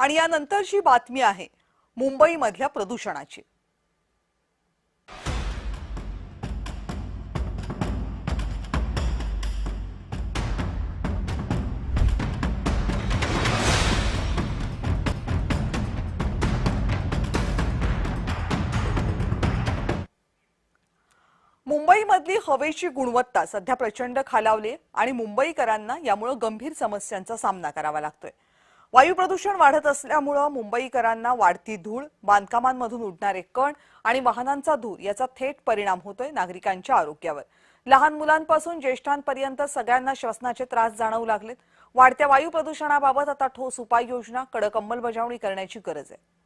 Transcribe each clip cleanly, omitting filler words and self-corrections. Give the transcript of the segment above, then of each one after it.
आणि यानंतरची बातमी आहे मुंबईमधल्या प्रदूषणाची। मुंबईमधली हवेची गुणवत्ता सध्या प्रचंड खालावली आणि मुंबईकरांना यामुळे गंभीर समस्यांचा सामना करावा लागतोय। वायू प्रदूषण वाढत असल्यामुळे मुंबईकरांना वाढती धूळ, बांधकामांमधून उडणारे कण आणि वाहनांचा धूर याचा थेट परिणाम होतोय नागरिकांच्या आरोग्यावर। लहान मुलांपासून ज्येष्ठांपर्यंत सगळ्यांना श्वसनाचे त्रास जाणवू लागलेत। वाढत्या वायू प्रदूषणाबाबत आता ठोस उपाययोजना, कडक अंमलबजावणी करण्याची गरज आहे।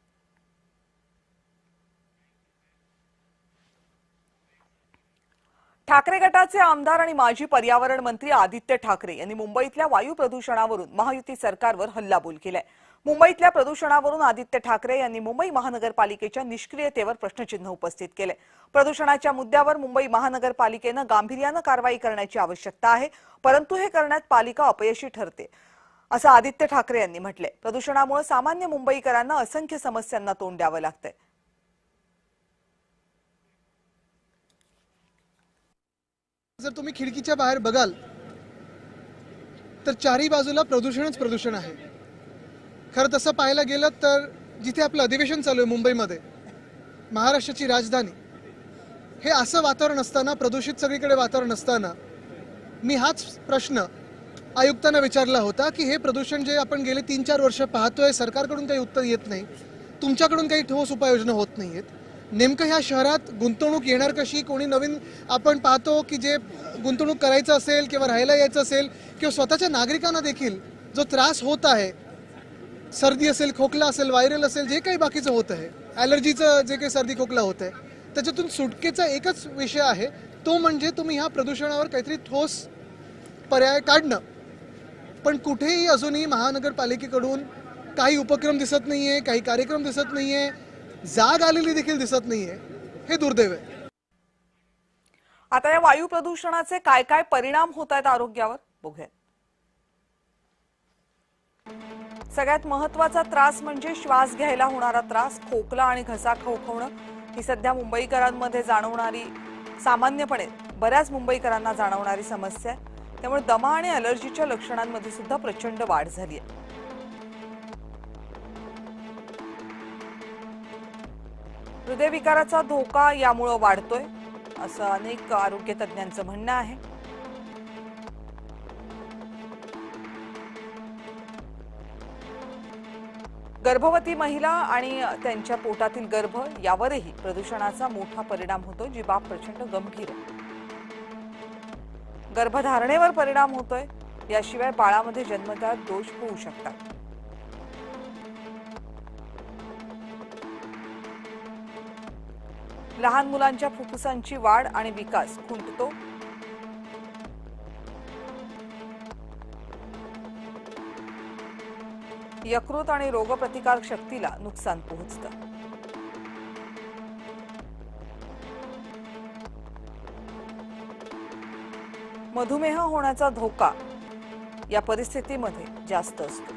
ठाकरे गटाचे आमदार आणि माजी पर्यावरण मंत्री आदित्य ठाकरे यांनी मुंबईतल्या वायू प्रदूषणावरून महायुती सरकारवर हल्लाबोल केलाय। मुंबईतल्या प्रदूषणावरून आदित्य ठाकरे यांनी मुंबई महानगरपालिकेच्या निष्क्रियतेवर प्रश्नचिन्ह उपस्थित केले। प्रदूषणाच्या मुद्द्यावर मुंबई महानगरपालिकेने गांभीर्याने कारवाई करण्याची आवश्यकता आहे, परंतु हे करण्यात पालिका अपयशी ठरते, असं आदित्य ठाकरे यांनी म्हटले। प्रदूषणामुळे सामान्य मुंबईकरांना असंख्य समस्यांना तोंड द्यावं लागतंय। जर तुम्ही खिडकीच्या बाहेर बघाल तर चारही बाजूला प्रदूषणच प्रदूषण आहे। खरं तसं पाहायला गेलं तर जिथे आपलं अधिवेशन चालू आहे मुंबईमध्ये, महाराष्ट्राची राजधानी, हे असं वातावरण असताना, प्रदूषित सगळीकडे वातावरण असताना, मी हाच प्रश्न आयुक्तांना विचारला होता की हे प्रदूषण जे आपण गेले 3-4 वर्ष पाहतोय, सरकारकडून काही उत्तर येत नाही, तुमच्याकडून काही ठोस उपाययोजना होत नाहीयेत, नेमकं ह्या शहरात गुंतवणूक येणार कशी? कोणी नवीन आपण पाहतो की जे गुंतवणूक करायचं असेल किंवा राहायला यायचं असेल किंवा स्वतःच्या नागरिकांना देखील जो त्रास होत आहे, सर्दी असेल, खोकला असेल, व्हायरल असेल, जे काही बाकीचं होत आहे, ॲलर्जीचं जे काही सर्दी खोकला होत आहे, त्याच्यातून सुटकेचा एकच विषय आहे, तो म्हणजे तुम्ही ह्या प्रदूषणावर काहीतरी ठोस पर्याय काढणं। पण कुठेही अजूनही महानगरपालिकेकडून काही उपक्रम दिसत नाहीये, काही कार्यक्रम दिसत नाहीये, जाग आलेली देखील दिसत नाहीये, हे दुर्दैव आहे। आता या वायू प्रदूषणाचे काय काय परिणाम होत आहेत आरोग्यावर बघूया। सगळ्यात महत्त्वाचा त्रास म्हणजे श्वास घ्यायला होणारा त्रास, खोकला आणि घसा खवखवणं ही सध्या मुंबईकरांमध्ये जाणवणारी, सामान्यपणे बऱ्याच मुंबईकरांना जाणवणारी समस्या आहे। त्यामुळे दमा आणि ॲलर्जीच्या लक्षणांमध्ये सुद्धा प्रचंड वाढ झाली आहे। हृदयविकाराचा धोका यामुळे वाढतोय, असं अनेक आरोग्य तज्ञांचं म्हणणं आहे। गर्भवती महिला आणि त्यांच्या पोटातील गर्भ यावरही प्रदूषणाचा मोठा परिणाम होतो, जी बाब प्रचंड गंभीर आहे। गर्भधारणेवर परिणाम होतोय, याशिवाय बाळामध्ये जन्मजात दोष होऊ शकतात। लहान मुलांच्या फुफ्फुसांची वाढ आणि विकास खुंटतो। यकृत आणि रोगप्रतिकारक शक्तीला नुकसान पोहोचतं। मधुमेह होण्याचा धोका या परिस्थितीमध्ये जास्त असतो।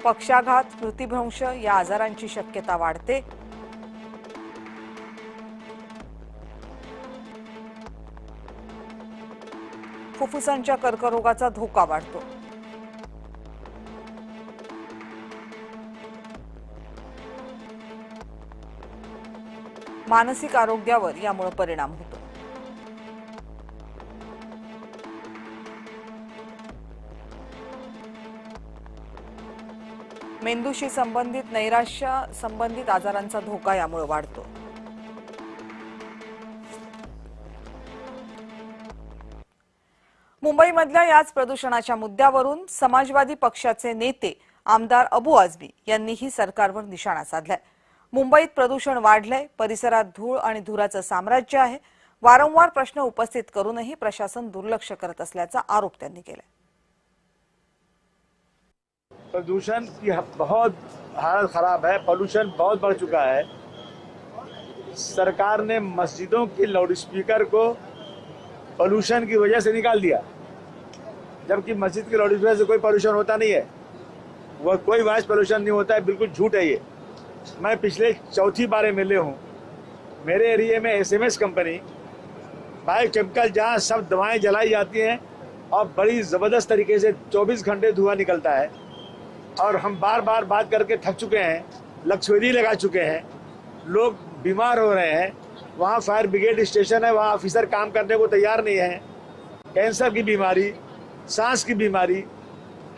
पक्षाघात, मृत्यूभ्रंश या आजारांची शक्यता वाढते। फुफ्फुसांच्या कर्करोगाचा धोका वाढतो। मानसिक आरोग्यावर यामुळे परिणाम होतो। मेंदूशी संबंधित, नैराश्य संबंधित आजारांचा धोका यामुळे वाढतो। मुंबईमधल्या याच प्रदूषणाच्या मुद्द्यावरून समाजवादी पक्षाचे नेते आमदार अबू आझमी यांनीही सरकारवर निशाणा साधलाय। मुंबईत प्रदूषण वाढलंय, परिसरात धूळ आणि धुराचं साम्राज्य आहे। वारंवार प्रश्न उपस्थित करूनही प्रशासन दुर्लक्ष करत असल्याचा आरोप त्यांनी केलाय। प्रदूषण की बहुत हालत खराब है, पोल्यूशन बहुत बढ़ चुका है। सरकार ने मस्जिदों के लाउडस्पीकर को पोल्यूशन की वजह से निकाल दिया। जबकि मस्जिद के लाउडस्पीकर से कोई पोल्यूशन होता नहीं है, वह कोई वॉइस पोल्यूशन नहीं होता है, बिल्कुल झूठ है ये। मैं पिछले चौथी बार एमएलए हूँ। मेरे एरिया में एसएमएस कंपनी बायोकेमिकल जहाँ सब दवाएं जलाई जाती हैं और बड़ी ज़बरदस्त तरीके से 24 घंटे धुआं निकलता है, और हम बार बार बात करके थक चुके हैं, लक्ष्वेदी लगा चुके हैं, लोग बीमार हो रहे हैं। वहाँ फायर ब्रिगेड स्टेशन है, वहाँ ऑफिसर काम करने को तैयार नहीं है। कैंसर की बीमारी, सांस की बीमारी,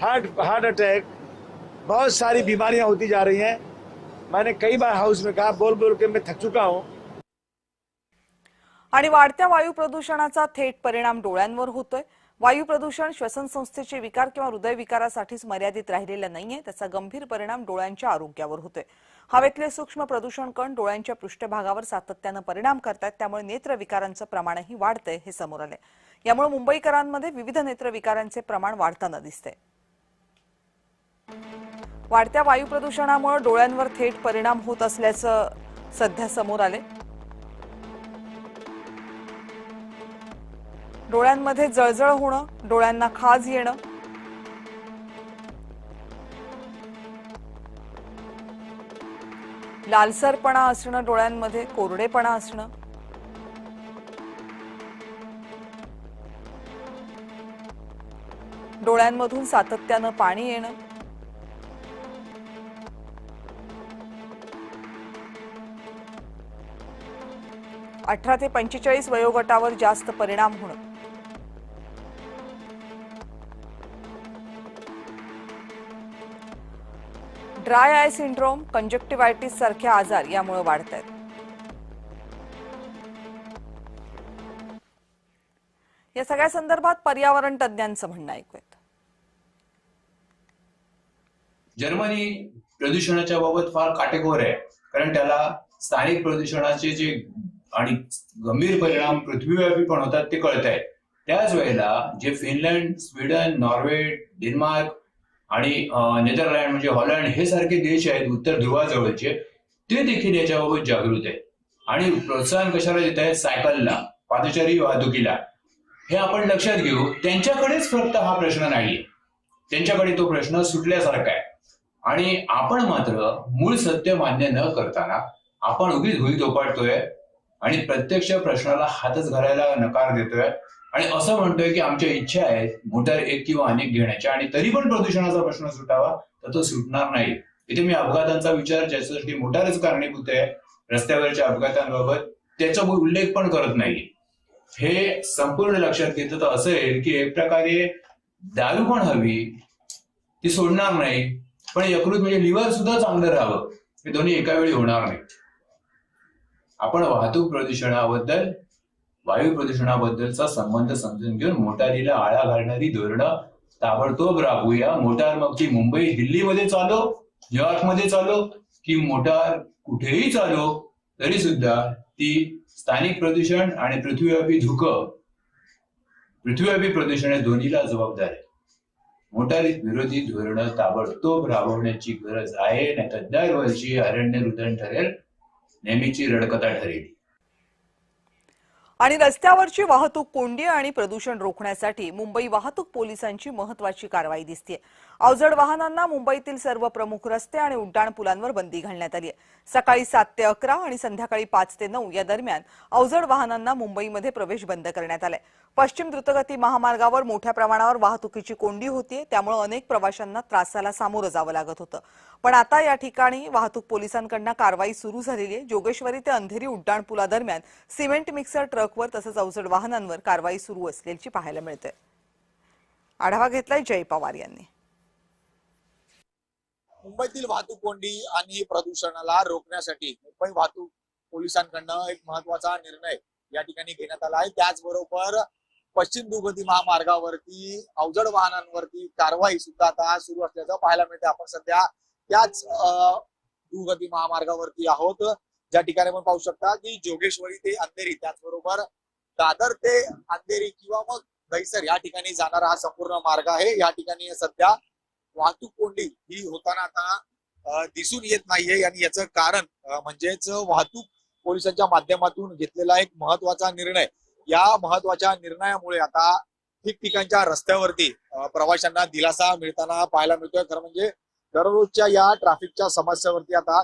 हार्ट अटैक, बहुत सारी बीमारियां होती जा रही हैं। मैंने कई बार हाउस में कहा, बोल बोल के मैं थक चुका हूं। आणि वाढत्या वायू प्रदूषणाचा थेट परिणाम डोळ्यांवर होतोय। वायू प्रदूषण श्वसन संस्थेचे विकार किंवा हृदयविकारासाठीच मर्यादित राहिलेलं नाहीये, त्याचा गंभीर परिणाम डोळ्यांच्या आरोग्यावर होतोय। हवेतले सूक्ष्म प्रदूषण कण डोळ्यांच्या पृष्ठभागावर सातत्यानं परिणाम करतात, त्यामुळे नेत्रविकारांचं प्रमाणही वाढतंय हे समोर आलंय। यामुळे मुंबईकरांमध्ये विविध नेत्रविकारांचे प्रमाण वाढताना दिसतंय। वाढत्या वायू प्रदूषणामुळे डोळ्यांवर थेट परिणाम होत असल्याचं सध्या समोर आले। डोळ्यांमध्ये जळजळ होणं, डोळ्यांना खाज येणं, लालसरपणा असणं, डोळ्यांमध्ये कोरडेपणा असणं, डोळ्यांमधून सातत्यानं पाणी येणं, अठरा ते 45 वयोगटावर जास्त परिणाम होणं, ड्राय आय सिंड्रोम, कंजक्टिव्हायटिस सारखे आजार यामुळे वाढत आहेत। या सगळ्या संदर्भात पर्यावरण तज्ञांचं म्हणणं ऐकूयात। जर्मनी प्रदूषणाच्या बाबत फार काटेकोर आहे, कारण त्याला स्थानिक प्रदूषणाचे जे आणि गंभीर परिणाम पृथ्वीव्यापी पण होतात ते कळत आहेत। त्याच वेळेला जे फिनलंड, स्वीडन, नॉर्वे, डेन्मार्क आणि नेदरलँड म्हणजे हॉलंड हे सारखे देश आहेत उत्तर ध्रुवाजवळचे, ते देखील याच्याबाबत जागृत आहेत आणि प्रोत्साहन कशाला देत आहेत? सायकलला, पादचारी वाहतुकीला। हे आपण लक्षात घेऊ। त्यांच्याकडेच फक्त हा प्रश्न नाहीये, त्यांच्याकडे तो प्रश्न सुटल्यासारखा आहे आणि आपण मात्र मूळ सत्य मान्य न करताना आपण उगीच भुई धोपाटतोय आणि प्रत्यक्ष प्रश्नाला हातच घालायला नकार देतोय आणि असं म्हणतोय की आमच्या इच्छा आहेत मोटार एक किंवा अनेक घेण्याच्या आणि तरी पण प्रदूषणाचा प्रश्न सुटावा, तर तो सुटणार नाही। इथे मी अपघातांचा विचार, ज्याच्यासाठी मोटारच कारणीभूत आहे रस्त्यावरच्या अपघातांबाबत, त्याचा उल्लेख पण करत नाही। हे संपूर्ण लक्षात घेतलं तर असं आहे की एक प्रकारे दारू पण हवी, ती सोडणार नाही, पण यकृत म्हणजे लिव्हर सुद्धा चांगलं राहावं, हे दोन्ही एका वेळी होणार नाही। आपण वाहतूक प्रदूषणाबद्दल, वायू प्रदूषणाबद्दलचा संबंध समजून घेऊन मोटारीला आळा घालणारी धोरणं ताबडतोब राबवूया। मोटार मग ती मुंबई दिल्लीमध्ये चालो, न्यूयॉर्कमध्ये चालो की मोटार कुठेही चालो, तरी सुद्धा ती स्थानिक प्रदूषण आणि पृथ्वीव्यापी धुकं, पृथ्वीव्यापी प्रदूषण या दोन्हीला जबाबदार आहे। मोटारी विरोधी धोरणं ताबडतोब राबवण्याची गरज आहे, नाहीतर दरवर्षी अरण्य रुदन ठरेल, नेहमीची रडकता ठरेल। आणि रस्त्यावरची वाहतूक कोंडी आणि प्रदूषण रोखण्यासाठी मुंबई वाहतूक पोलिसांची महत्त्वाची कारवाई दिसतेय। अवजड वाहनांना मुंबईतील सर्व प्रमुख रस्ते आणि उड्डाणपुलांवर बंदी घालण्यात आली आहे। सकाळी 7 ते 11 आणि संध्याकाळी 5 ते 9 या दरम्यान अवजड वाहनांना मुंबईमध्ये प्रवेश बंद करण्यात आलाय। पश्चिम द्रुतगती महामार्गावर मोठ्या प्रमाणावर वाहतुकीची कोंडी होतीये, त्यामुळे अनेक प्रवाशांना त्रासाला सामोरं जावं लागत होतं। पण आता या ठिकाणी वाहतूक पोलिसांकडून कारवाई सुरू झालेली आहे। जोगेश्वरी ते अंधेरी उड्डाणपुलादरम्यान सिमेंट मिक्सर ट्रकवर तसंच अवजड वाहनांवर कारवाई सुरू असल्याची पाहायला मिळते। आढावा घेतलाय जय पवार यांनी। मुंबईतील वाहतूक कोंडी आणि प्रदूषणाला रोखण्यासाठी मुंबई वाहतूक पोलिसांकडून एक महत्त्वाचा निर्णय या ठिकाणी घेण्यात आला आहे। त्याचबरोबर पश्चिम द्रुतगती महामार्गावरती अवजड वाहनांवरती कारवाई सुद्धा आता सुरू असल्याचं पाहायला मिळते। आपण सध्या त्याच द्रुतगती महामार्गावरती आहोत, ज्या ठिकाणी आपण पाहू शकता की जोगेश्वरी ते अंधेरी, त्याचबरोबर दादर ते अंधेरी किंवा मग दहिसर या ठिकाणी जाणारा हा संपूर्ण मार्ग आहे। या ठिकाणी सध्या वाहतूक कोंडी ही होताना आता दिसून येत नाहीये आणि याचं कारण म्हणजेच वाहतूक पोलिसांच्या माध्यमातून घेतलेला एक महत्त्वाचा निर्णय। या महत्त्वाच्या निर्णयामुळे आता ठिकठिकाणच्या रस्त्यावरती प्रवाशांना दिलासा मिळताना पाहायला मिळतोय. खरं म्हणजे दररोजच्या या ट्रॅफिकच्या समस्येवरती आता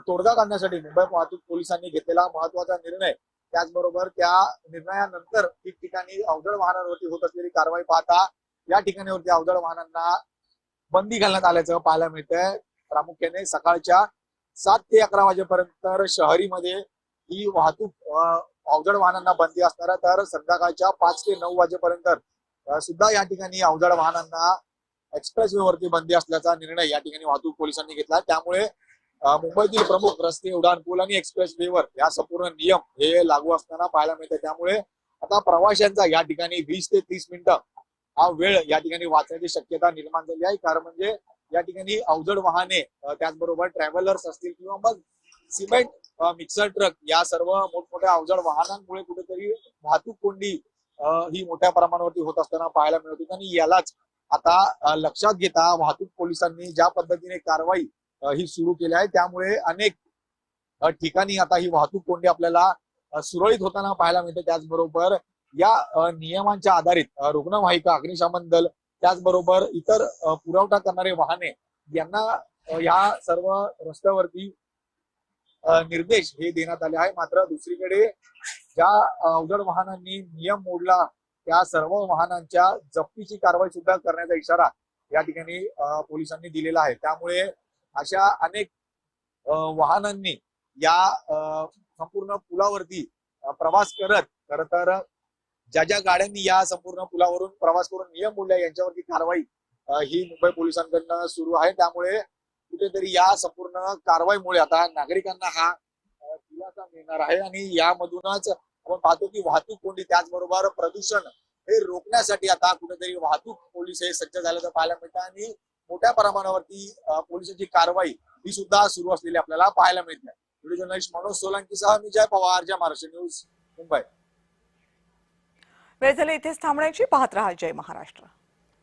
तोडगा काढण्यासाठी मुंबई वाहतूक पोलिसांनी घेतलेला महत्वाचा निर्णय, त्याचबरोबर त्या निर्णयानंतर ठिकठिकाणी अवजड वाहनांवरती होत असलेली कारवाई पाहता या ठिकाणीवरती अवजड वाहनांना बंदी घालण्यात आल्याचं पाहायला मिळतंय. प्रामुख्याने सकाळच्या 7 ते 11 वाजेपर्यंत शहरीमध्ये ही वाहतूक अवजड वाहनांना बंदी असणार आहे, तर संध्याकाळच्या 5 ते 9 वाजेपर्यंत सुद्धा या ठिकाणी अवजड वाहनांना एक्सप्रेसवे वरती बंदी असल्याचा निर्णय या ठिकाणी वाहतूक पोलिसांनी घेतला. त्यामुळे मुंबईतील प्रमुख रस्ते, उड्डाणपूल आणि एक्सप्रेसवेवर या संपूर्ण नियम हे लागू असताना पाहायला मिळते. त्यामुळे आता प्रवाशांचा या ठिकाणी 20 ते 30 मिनिटं हा वेळ या ठिकाणी वाचण्याची शक्यता निर्माण झाली आहे. कारण म्हणजे या ठिकाणी अवजड वाहने, त्याचबरोबर ट्रॅव्हलर्स असतील किंवा मग सिमेंट मिक्सर ट्रक या सर्व मोठमोठ्या अवजड वाहनांमुळे कुठेतरी वाहतूक कोंडी ही मोठ्या प्रमाणावरती होत असताना पाहायला मिळत होती. आणि यालाच आता लक्षात घेता वाहतूक पोलिसांनी ज्या पद्धतीने कारवाई ही सुरू केली आहे, त्यामुळे अनेक ठिकाणी आता ही वाहतूक कोंडी आपल्याला सुरळीत होताना पाहायला मिळते. त्याचबरोबर या नियमांच्या आधारित रुग्णवाहिका, अग्निशमन दल, त्याचबरोबर इतर पुरवठा करणारे वाहने यांना या सर्व रस्त्यावरती निर्देश हे देण्यात आले आहे. मात्र दुसरीकडे ज्या अवजड वाहनांनी नियम मोडला त्या सर्व वाहनांच्या जप्तीची कारवाई सुद्धा करण्याचा इशारा या ठिकाणी पोलिसांनी दिलेला आहे. त्यामुळे अशा अनेक वाहनांनी या संपूर्ण पुलावरती प्रवास करत, खरं तर ज्या ज्या गाड्यांनी या संपूर्ण पुलावरून प्रवास करून नियम मोडले यांच्यावरती कारवाई ही मुंबई पोलिसांकडनं सुरू आहे. त्यामुळे कुठेतरी या संपूर्ण कारवाईमुळे आता नागरिकांना हा दिलासा मिळणार आहे. आणि यामधूनच आपण पाहतो की वाहतूक कोंडी, त्याचबरोबर प्रदूषण हे रोखण्यासाठी आता कुठेतरी वाहतूक पोलीस हे सज्ज झाल्याचं पाहायला मिळतं. आणि मोठ्या प्रमाणावरती पोलिसांची कारवाई ही सुद्धा सुरू असलेली आपल्याला पाहायला मिळते. व्हिडिओ जर्नलिस्ट मनोज सोलंकीसह मी जय पवार, जय महाराष्ट्र न्यूज, मुंबई. वेळ झाली इथेच थांबण्याची. पाहत रहा जय महाराष्ट्र.